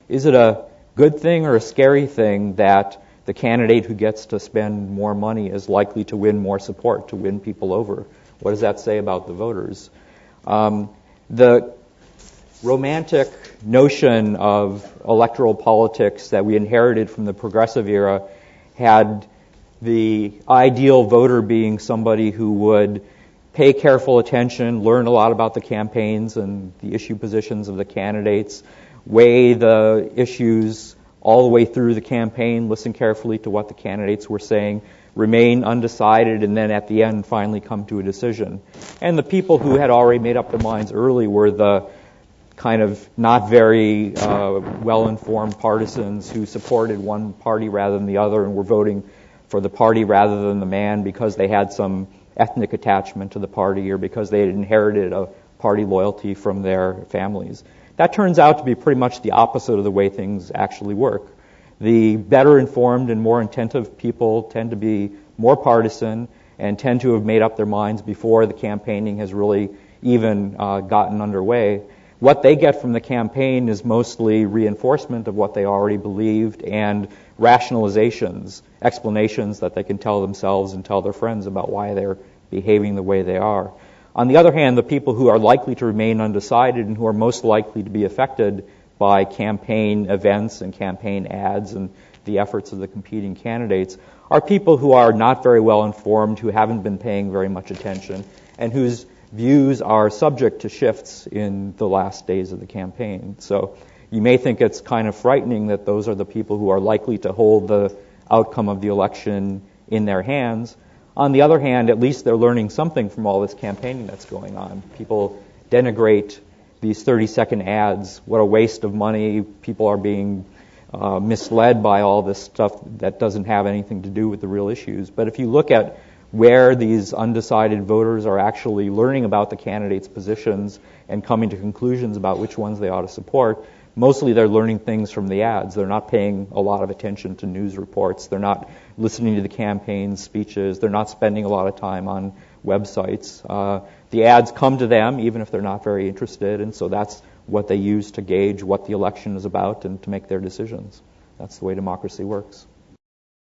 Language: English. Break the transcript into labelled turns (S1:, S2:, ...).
S1: Is it a good thing or a scary thing that the candidate who gets to spend more money is likely to win more support, to win people over? What does that say about the voters? The romantic notion of electoral politics that we inherited from the progressive era had the ideal voter being somebody who would pay careful attention, learn a lot about the campaigns and the issue positions of the candidates, weigh the issues all the way through the campaign, listen carefully to what the candidates were saying, remain undecided, and then at the end finally come to a decision. And the people who had already made up their minds early were the kind of not very well-informed partisans who supported one party rather than the other and were voting for the party rather than the man because they had some ethnic attachment to the party or because they had inherited a party loyalty from their families. That turns out to be pretty much the opposite of the way things actually work. The better informed and more attentive people tend to be more partisan and tend to have made up their minds before the campaigning has really even gotten underway. What they get from the campaign is mostly reinforcement of what they already believed and rationalizations, explanations that they can tell themselves and tell their friends about why they're behaving the way they are. On the other hand, the people who are likely to remain undecided and who are most likely to be affected by campaign events and campaign ads and the efforts of the competing candidates are people who are not very well informed, who haven't been paying very much attention, and whose views are subject to shifts in the last days of the campaign. So you may think it's kind of frightening that those are the people who are likely to hold the outcome of the election in their hands. On the other hand, at least they're learning something from all this campaigning that's going on. People denigrate these 30-second ads. What a waste of money. People are being misled by all this stuff that doesn't have anything to do with the real issues. But if you look at where these undecided voters are actually learning about the candidates' positions and coming to conclusions about which ones they ought to support, mostly they're learning things from the ads. They're not paying a lot of attention to news reports. They're not listening to the campaign speeches. They're not spending a lot of time on websites. The ads come to them even if they're not very interested, and so that's what they use to gauge what the election is about and to make their decisions. That's the way democracy works.